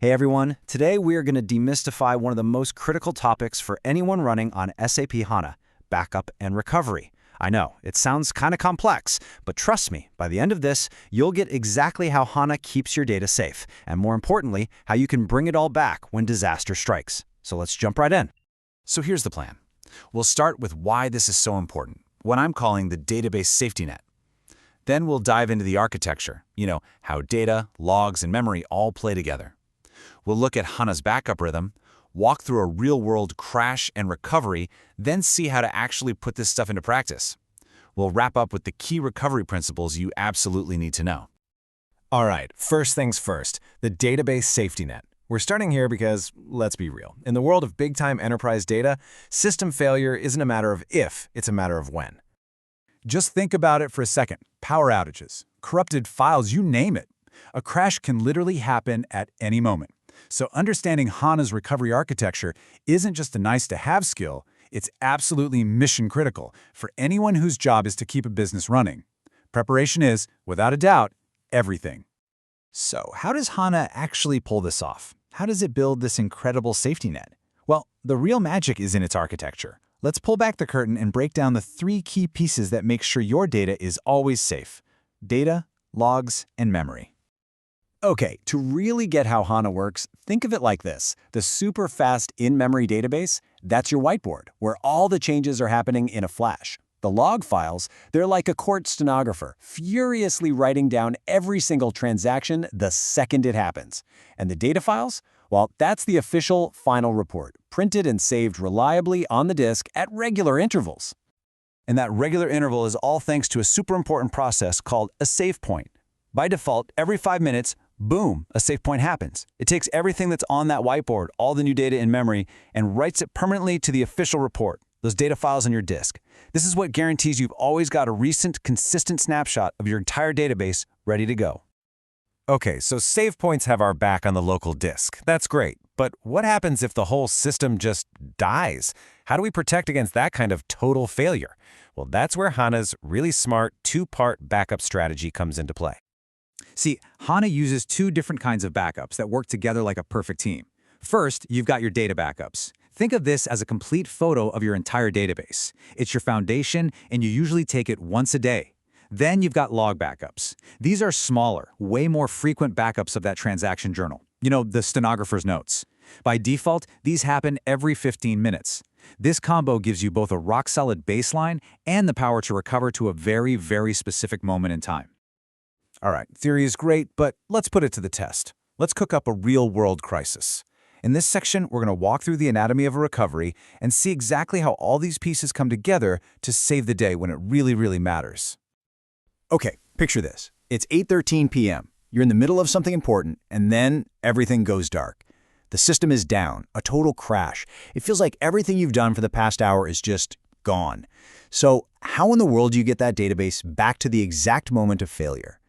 Hey everyone, today we are going to demystify one of the most critical topics for anyone running on SAP HANA, backup and recovery. I know, it sounds kind of complex, but trust me, by the end of this, you'll get exactly how HANA keeps your data safe, and more importantly, how you can bring it all back when disaster strikes. So let's jump right in. So here's the plan. We'll start with why this is so important, what I'm calling the database safety net. Then we'll dive into the architecture, how data, logs, and memory all play together. We'll look at HANA's backup rhythm, walk through a real-world crash and recovery, then see how to actually put this stuff into practice. We'll wrap up with the key recovery principles you absolutely need to know. All right, first things first, the database safety net. We're starting here because, let's be real, in the world of big-time enterprise data, system failure isn't a matter of if, it's a matter of when. Just think about it for a second. Power outages, corrupted files, you name it. A crash can literally happen at any moment. So understanding HANA's recovery architecture isn't just a nice-to-have skill, it's absolutely mission-critical for anyone whose job is to keep a business running. Preparation is, without a doubt, everything. So how does HANA actually pull this off? How does it build this incredible safety net? Well, the real magic is in its architecture. Let's pull back the curtain and break down the three key pieces that make sure your data is always safe: data, logs, and memory. Okay, to really get how HANA works, think of it like this. The super fast in-memory database, that's your whiteboard, where all the changes are happening in a flash. The log files, they're like a court stenographer, furiously writing down every single transaction the second it happens. And the data files? Well, that's the official final report, printed and saved reliably on the disk at regular intervals. And that regular interval is all thanks to a super important process called a Savepoint. By default, every 5 minutes, boom, a Savepoint happens. It takes everything that's on that whiteboard, all the new data in memory, and writes it permanently to the official report, those data files on your disk. This is what guarantees you've always got a recent, consistent snapshot of your entire database ready to go. Okay, so Savepoints have our back on the local disk. That's great. But what happens if the whole system just dies? How do we protect against that kind of total failure? Well, that's where HANA's really smart two-part backup strategy comes into play. See, HANA uses two different kinds of backups that work together like a perfect team. First, you've got your data backups. Think of this as a complete photo of your entire database. It's your foundation, and you usually take it once a day. Then you've got log backups. These are smaller, way more frequent backups of that transaction journal. The stenographer's notes. By default, these happen every 15 minutes. This combo gives you both a rock-solid baseline and the power to recover to a very, very specific moment in time. All right, theory is great, but let's put it to the test. Let's cook up a real-world crisis. In this section, we're going to walk through the anatomy of a recovery and see exactly how all these pieces come together to save the day when it really, really matters. Okay, picture this. It's 8:13 p.m. You're in the middle of something important, and then everything goes dark. The system is down, a total crash. It feels like everything you've done for the past hour is just gone. So how in the world do you get that database back to the exact moment of failure?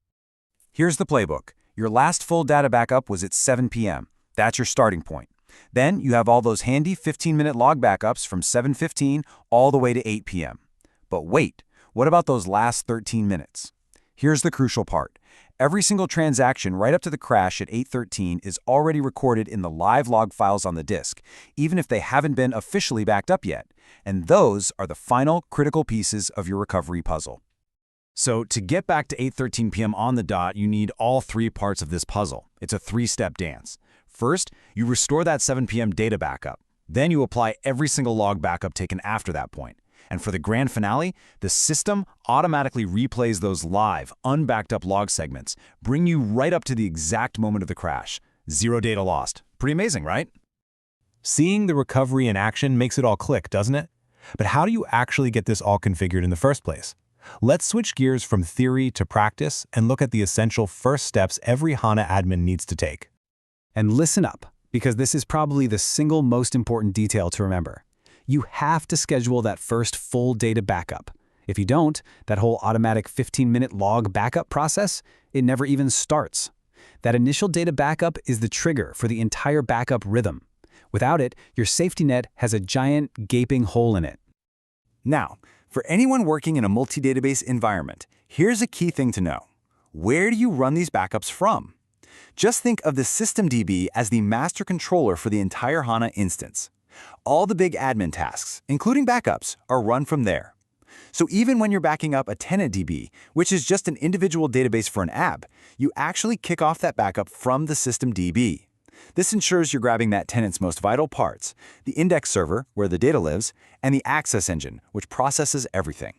Here's the playbook. Your last full data backup was at 7 p.m. That's your starting point. Then you have all those handy 15-minute log backups from 7:15 all the way to 8 p.m. But wait, what about those last 13 minutes? Here's the crucial part. Every single transaction right up to the crash at 8:13 is already recorded in the live log files on the disk, even if they haven't been officially backed up yet. And those are the final critical pieces of your recovery puzzle. So to get back to 8:13 p.m. on the dot, you need all three parts of this puzzle. It's a three-step dance. First, you restore that 7 p.m. data backup. Then you apply every single log backup taken after that point. And for the grand finale, the system automatically replays those live, unbacked up log segments, bring you right up to the exact moment of the crash. Zero data lost. Pretty amazing, right? Seeing the recovery in action makes it all click, doesn't it? But how do you actually get this all configured in the first place? Let's switch gears from theory to practice and look at the essential first steps every HANA admin needs to take. And listen up, because this is probably the single most important detail to remember. You have to schedule that first full data backup. If you don't, that whole automatic 15-minute log backup process, it never even starts. That initial data backup is the trigger for the entire backup rhythm. Without it, your safety net has a giant, gaping hole in it. Now, for anyone working in a multi-database environment, here's a key thing to know. Where do you run these backups from? Just think of the systemdb as the master controller for the entire HANA instance. All the big admin tasks, including backups, are run from there. So even when you're backing up a tenant DB, which is just an individual database for an app, you actually kick off that backup from the systemdb. This ensures you're grabbing that tenant's most vital parts, the index server, where the data lives, and the access engine, which processes everything.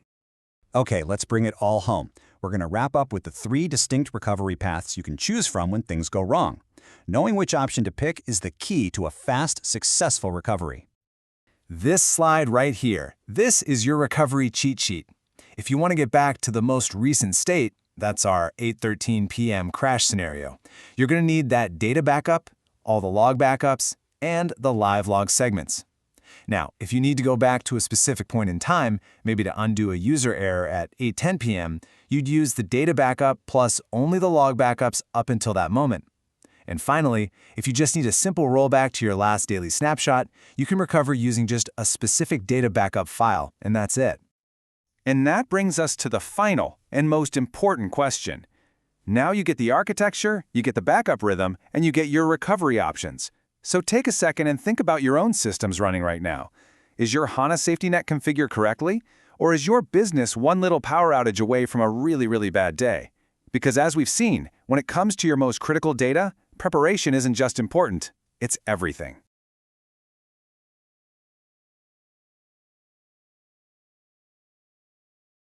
Okay, let's bring it all home. We're going to wrap up with the 3 distinct recovery paths you can choose from when things go wrong. Knowing which option to pick is the key to a fast, successful recovery. This slide right here, this is your recovery cheat sheet. If you want to get back to the most recent state, that's our 8:13 p.m. crash scenario, you're going to need that data backup, all the log backups, and the live log segments. Now, if you need to go back to a specific point in time, maybe to undo a user error at 8:10 p.m., you'd use the data backup plus only the log backups up until that moment. And finally, if you just need a simple rollback to your last daily snapshot, you can recover using just a specific data backup file, and that's it. And that brings us to the final and most important question. Now you get the architecture, you get the backup rhythm, and you get your recovery options. So take a second and think about your own systems running right now. Is your HANA safety net configured correctly? Or is your business one little power outage away from a really, really bad day? Because as we've seen, when it comes to your most critical data, preparation isn't just important, it's everything.